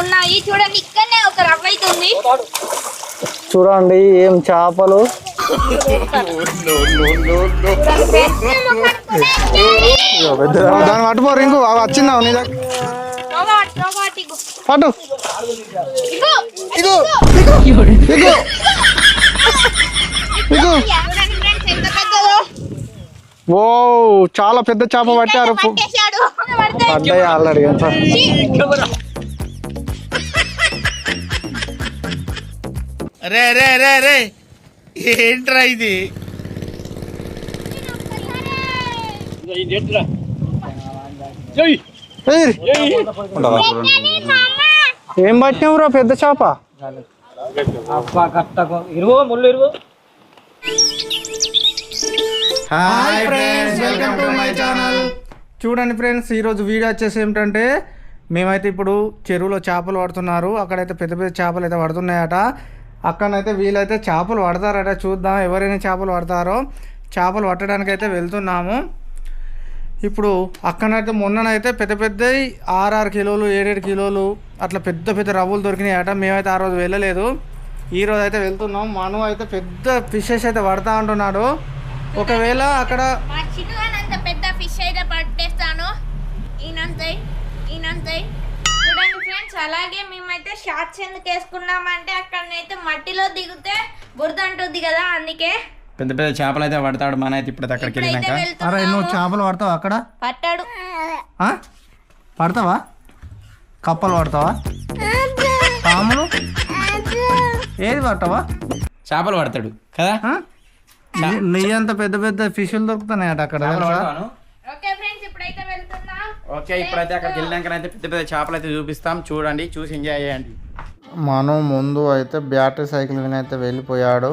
ఉన్నాయి చూడండి. ఇక్కడనే ఒక రవ్వ అయితే ఉంది. చూడండి ఏం చేపలు. దాన్ని పట్టుకోరు ఇంకో వచ్చిందా నీ దగ్గర పట్టు. ఇగో ఓ చాలా పెద్ద చేప పట్టారు. పడ్డాయి ఆల్రెడీ. రే రే రే రే ఏంట్రా ఇది? ఏం పట్టినావు రా పెద్ద చేప? Hi friends, welcome to my channel. చూడండి ఫ్రెండ్స్, ఈరోజు వీడియో వచ్చేసి ఏమిటంటే మేమైతే ఇప్పుడు చెరువులో చేపలు పడుతున్నారు. అక్కడైతే పెద్ద పెద్ద చేపలు అయితే పడుతున్నాయట. అక్కడనైతే వీళ్ళైతే చేపలు పడతారట. చూద్దాం ఎవరైనా చేపలు పడతారో. చేపలు పట్టడానికి అయితే వెళ్తున్నాము. ఇప్పుడు అక్కడైతే మొన్ననైతే పెద్ద పెద్దవి 6 కిలోలు 7 కిలోలు అట్లా పెద్ద పెద్ద రవ్వులు దొరికినాయట. మేమైతే ఆ రోజు వెళ్ళలేదు. ఈరోజు అయితే వెళ్తున్నాం. మను అయితే పెద్ద ఫిషెస్ అయితే పడతా అంటున్నాడు. ఒకవేళ అక్కడ పెద్ద ఫిష్ అయితే పట్టేస్తాను. చూడండి ఫ్రెండ్స్, అలాగే మేమైతే షార్ట్స్ ఎందుకు వేసుకున్నామంటే అక్కడనైతే మట్టిలో దిగితే బురద అంటుంది కదా, అందుకే పెద్ద పెద్ద చేపలు అయితే పడతాడు. మన అయితే ఇప్పుడు అక్కడికి వెళ్ళినాక అరే నువ్వు చేపలు పడతావా? అక్కడ పట్టాడు. పడతావా? కప్పలు పడతావా? పాములు ఏది పడతావా? చేపలు పడతాడు కదా. నీ అంత పెద్ద పెద్ద ఫిష్లు దొరుకుతున్నాయి అట అక్కడ. ఓకే ఫ్రెండ్స్, ఇప్పుడైతే వెళ్తున్నాం. ఓకే, ఇప్పుడైతే అక్కడికి వెళ్ళినాక అయితే పెద్ద పెద్ద చేపలు అయితే చూపిస్తాం. చూడండి, చూసి ఎంజాయ్ చేయండి. మనం ముందు అయితే బ్యాటరీ సైకిల్ వినైతే వెళ్ళిపోయాడు.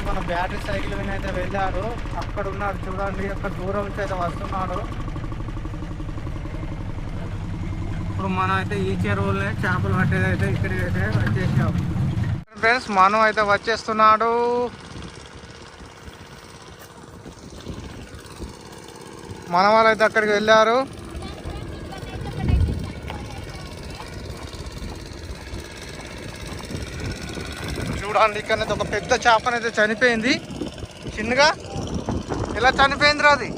మన బ్యాటరీ సైకిల్ మీద అయితే వెళ్ళాడు. అక్కడ ఉన్నాడు చూడండి. అక్కడ దూరం నుంచి అయితే వస్తున్నాడు. ఇప్పుడు మనం అయితే ఈ చెరువులనే చేపలు పట్టేది అయితే ఇక్కడికి అయితే వచ్చేసాం. ఫ్రెండ్స్, మనం అయితే వచ్చేస్తున్నాడు. మన వాళ్ళు అయితే అక్కడికి వెళ్ళారు. చూడండి, ఇక్కడ ఒక పెద్ద చేపనైతే చనిపోయింది. చిన్నగా ఎలా చనిపోయింది రా అది?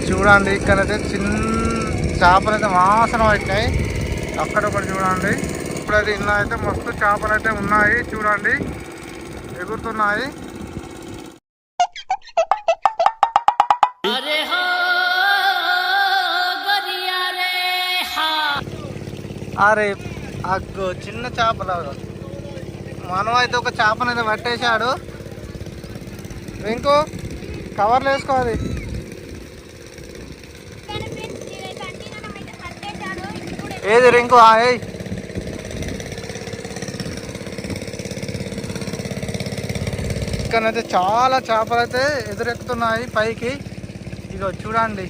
చూడండి, ఇక్కడైతే చిన్న చేపలు అయితే వాసన పట్టినాయి. అక్కడ ఒకటి చూడండి. ఇప్పుడైతే ఇలా అయితే మస్తు చేపలు అయితే ఉన్నాయి. చూడండి, ఎగురుతున్నాయి. అరే అగ్గో చిన్న చేపలు. మనం అయితే ఒక చేపను అయితే పట్టేశాడు. ఇంకో కవర్లు వేసుకోవాలి. ఏది రింకు? ఇక్కడైతే చాలా చేపలు అయితే ఎదురెక్కుతున్నాయి పైకి. ఇగో చూడండి.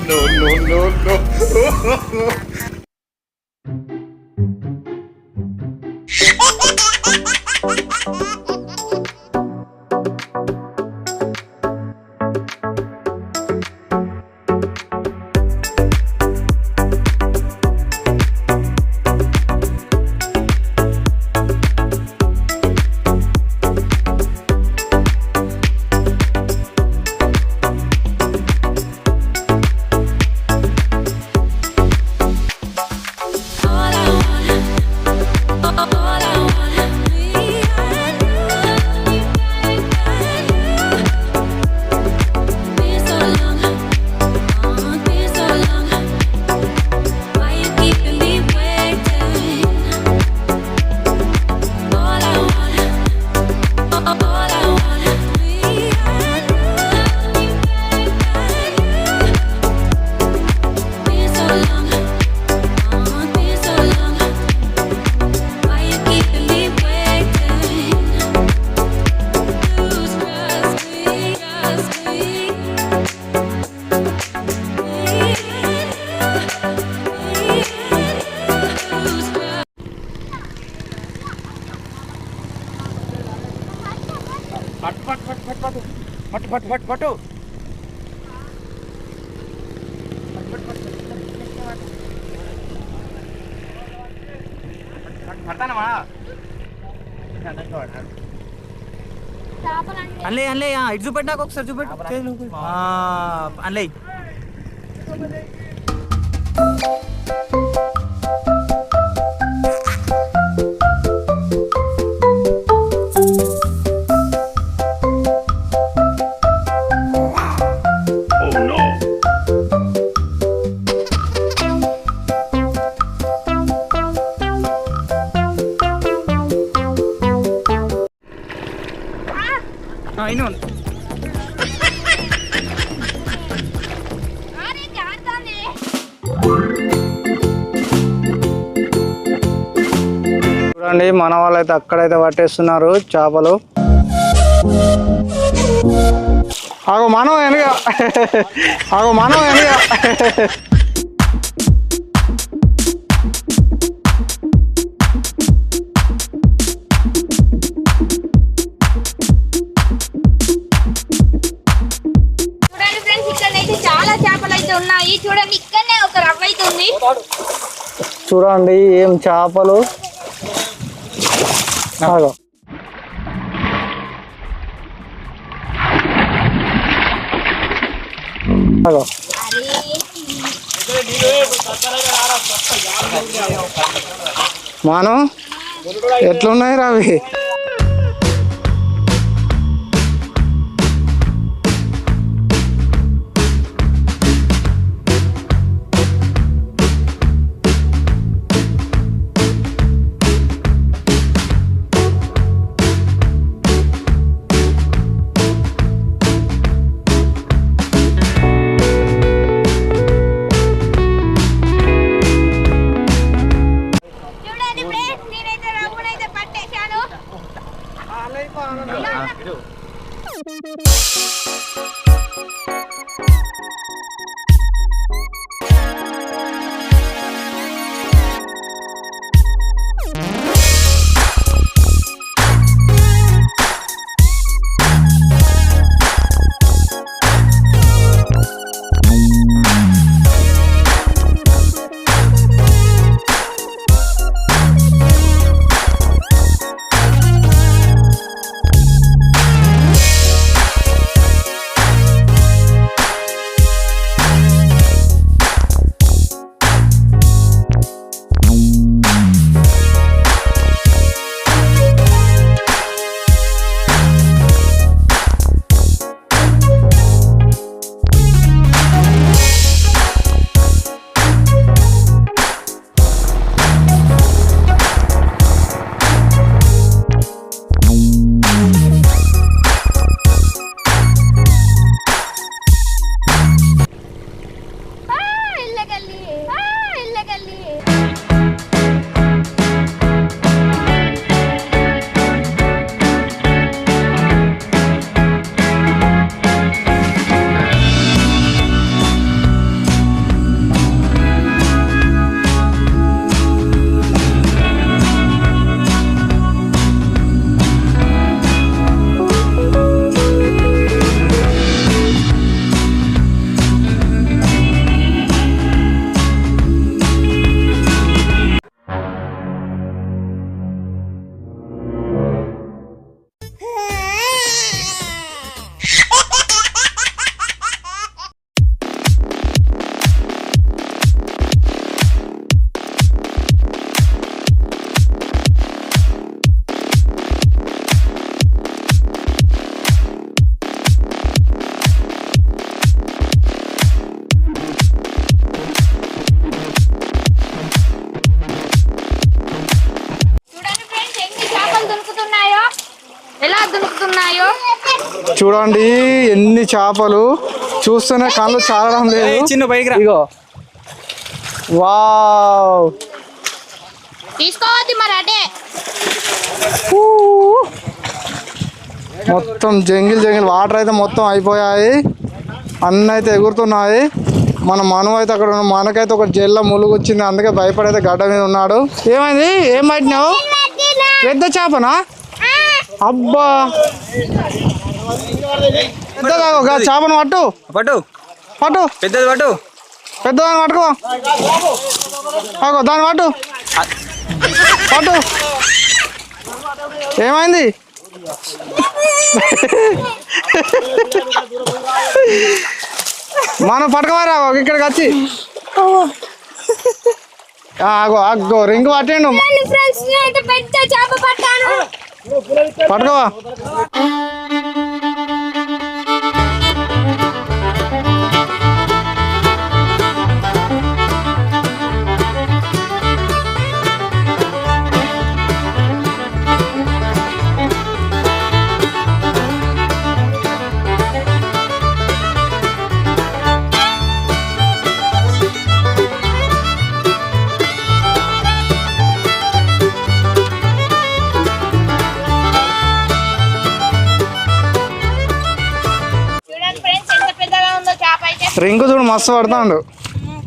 no. పట్టు పట్టు పట్టు పడతానమ్మా అన్లే అన్లే ఇటు చూపెట్టి నాకు ఒకసారి చూపెట్టు అన్లే అయినా చూడండి మన వాళ్ళైతే అక్కడైతే పట్టేస్తున్నారు చేపలు. ఆగో మనం వెనక ఆగో మనం వెనక చూడండి ఫ్రెండ్స్ ఇక్కడైతే చాలా చేపలు అయితే ఉన్నాయి. చూడండి ఇక్కడనే ఒక రవ్వ అయితే ఉంది. చూడండి ఏం చేపలు. ఆగో ఆగో మనం ఎట్లున్నాయి రావి. చూడండి ఫ్రెండ్స్ నేనైతే రవ్వనైతే పట్టేశాను. చూడండి ఎన్ని చేపలు. చూస్తేనే కళ్ళు చాలడం లేదు. చిన్న బైక్ ఇగో వావ్ తీసుకోవద్దు మరి అటే. మొత్తం జంగిల్ జంగిల్ వాటర్ అయితే మొత్తం అయిపోయాయి. అన్నీ అయితే ఎగురుతున్నాయి. మన మనువు అయితే అక్కడ ఉన్నాడు. మనకైతే ఒక జెల్ల ములుగు వచ్చింది, అందుకే భయపడైతే గడ్డ మీద ఉన్నాడు. ఏమైంది? ఏం పట్టినావు? పెద్ద చేపనా? అబ్బా పెద్దదా ఒక చేపను పట్టు పట్టు పట్టు పెద్దది పట్టు. పెద్దదాన్ని పట్టుకో అగో దాన్ని పట్టు పట్టు ఏమైంది మనం పట్టుకోవారా ఇక్కడికి వచ్చి అగో అగ్గో రింగ్ పట్టిండు పట్టుకోవా చూడండి ఫ్రెండ్స్ ఎంత పెద్దగా ఉందో చేప అయితే. రింగ్ చూడు మస్తు పడతాడు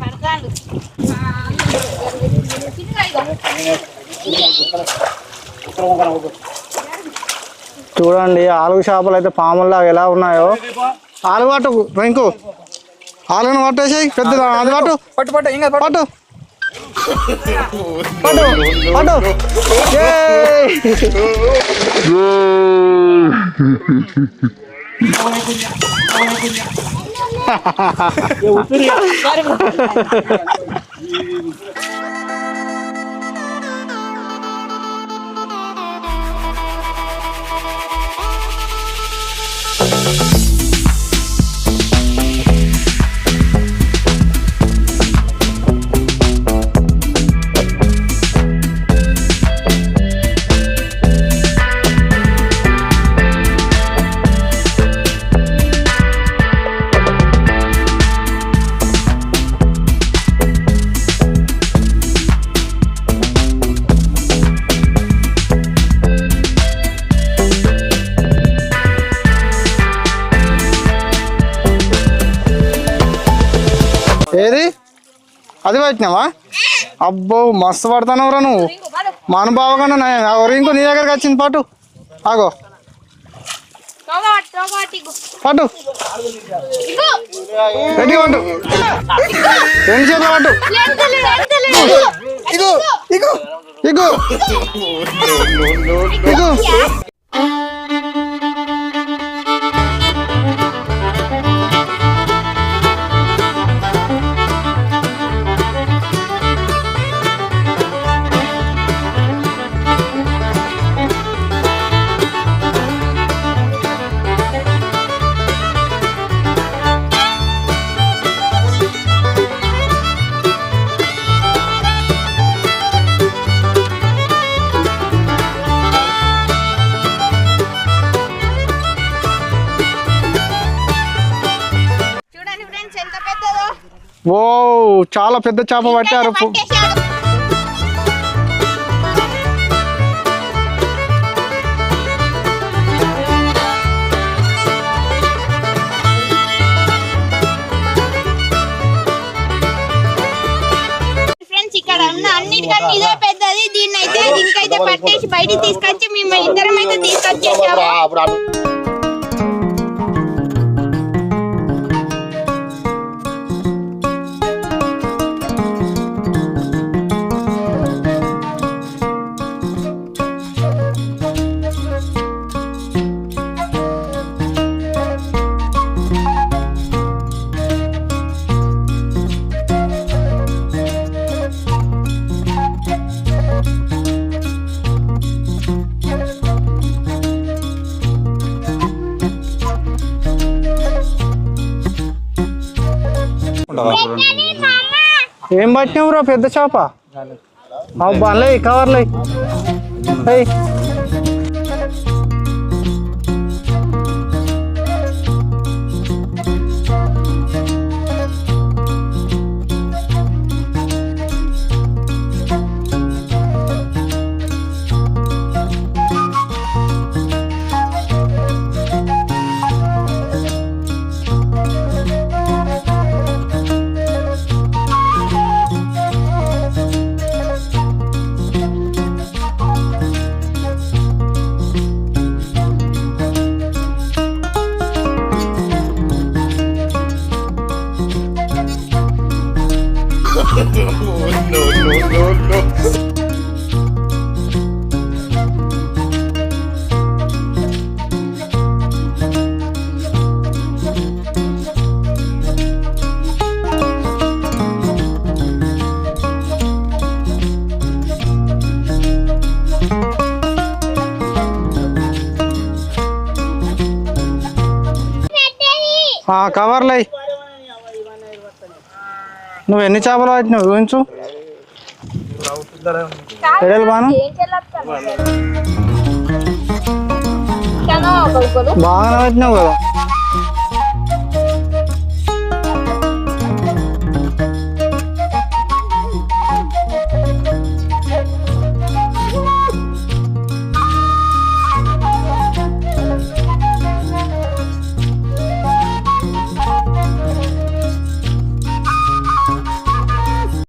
పడతాడు. చూడండి ఆలుగు చేపలు అయితే పాముల్లా ఎలా ఉన్నాయో. ఆలు పట్టు రింకు ఆలుగును పట్టేసాయి పెద్దదా అది పట్టు పట్టు పట్టు ఇంకా పట్టు పట్టు పట్టు ఏయ్! ఏది అది పట్టినావా అబ్బో మస్తు పడతానవరా నువ్వు మన బావగానే ఇంకో నీ దగ్గరకు వచ్చింది పట్టు ఆగో పట్టు రెడీ పట్టు రెండు చేతులు పట్టు ఇగో ఇగో ఇగో ఇగో చూడండి ఫ్రెండ్స్ ఎంత పెద్దదో. ఓ చాలా పెద్ద చేప పట్టారు పట్టేశాడు. ఫ్రెండ్స్ ఇక్కడ ఉన్న అన్నిటికన్నా ఇదే పెద్దది. దీన్ని అయితే ఇంకైతే పట్టేసి బయటికి తీసుకొచ్చి మేము ఇద్దరం అయితే తీసుకొచ్చేసాము. ఏం పట్టినావురా పెద్ద చేప అబ్బాలే కవర్లే కవర్లు అయ్యి నువ్వు ఎన్ని చేపలు పట్టినావు ఊహించు ఎడలు బాను బాగానే పట్టినావు కదా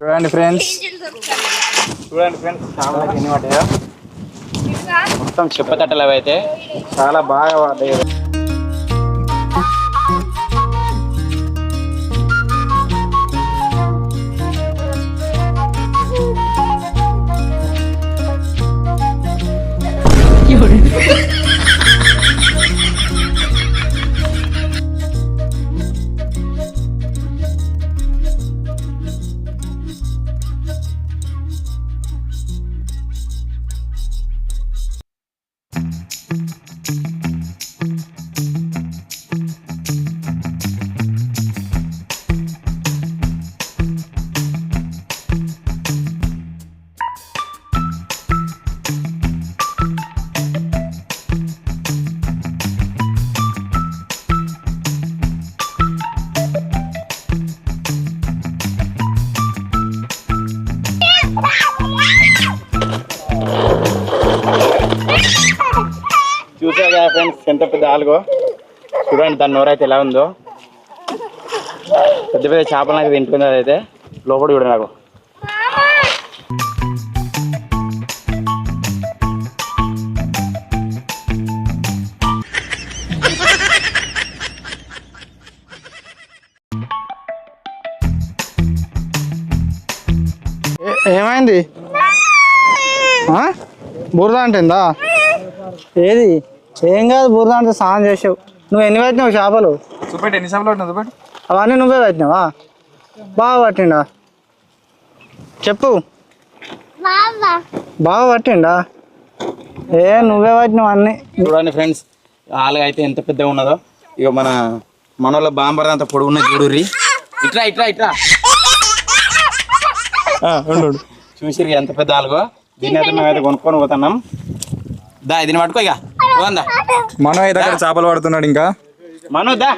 చూడండి ఫ్రెండ్స్ చాలా ఎన్ని పడ్డాయో మొత్తం చెప్పతట్టలు అవి అయితే చాలా బాగా పడ్డాయి. చూసారు కదా ఫ్రెండ్స్ ఎంత పెద్ద ఆలుగో. చూడండి దాని నోరైతే ఎలా ఉందో. పెద్ద పెద్ద చేపలు అయితే తింటుంది అదైతే. లోపల చూడండి నాకు. ఏమైంది బురద అంటుందా? ఏది ఏం కాదు, బురద అంటే స్నానం చేసావు. నువ్వు ఎన్ని పట్టినావు చేపలు? చూపెట్టి ఎన్ని చేపలు పట్టినావు చూపెట్టి. అవన్నీ నువ్వే పట్టినావా? బాగా పట్టిండా చెప్పు. బాగా పట్టిండా? నువ్వే పట్టినావు అన్నీ. చూడండి ఫ్రెండ్స్ ఆలుగ అయితే ఎంత పెద్దగా ఉన్నదో. ఇక మనలో బాంబర్ అంత పొడుగు ఉన్నది చూడుర్రి. ఇట్రా ఇట్రా ఇట్రా చూసిరు ఎంత పెద్ద ఆలుగో. దీన్ని అయితే మేమైతే కొనుక్కొని పోతున్నాం. దా దీన్ని పట్టుకో. ఇక పోందా మనం అయితే అక్కడ చేపలు పడుతున్నాడు. ఇంకా మనో దా.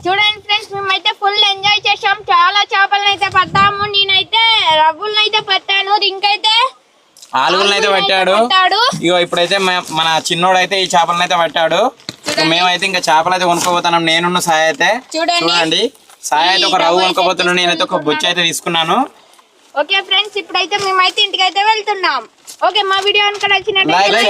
చూడండి ఫ్రెండ్స్ మేమైతే ఫుల్ ఎంజాయ్ చేసాం. చాలా చేపలను అయితే పట్టాము. నేనైతే రవ్వులను అయితే పట్టాను. ఇంకైతే ఆలుగులను అయితే పట్టాడు. ఇగో ఇప్పుడైతే మన చిన్నోడు అయితే ఈ చేపలను అయితే పట్టాడు. మేమైతే ఇంకా చేపలు అయితే కొనుక్కోపోతున్నాం. నేనున్న సాయి అయితే చూడండి. సాయి అయితే ఒక రవ్వు కొనుక్కోపోతున్నాను. నేనైతే ఒక బొచ్చు అయితే తీసుకున్నాను. ఓకే ఫ్రెండ్స్ ఇప్పుడైతే మేమైతే ఇంటికి అయితే వెళ్తున్నాం. ఓకే మా వీడియో కనుక నచ్చినట్లయితే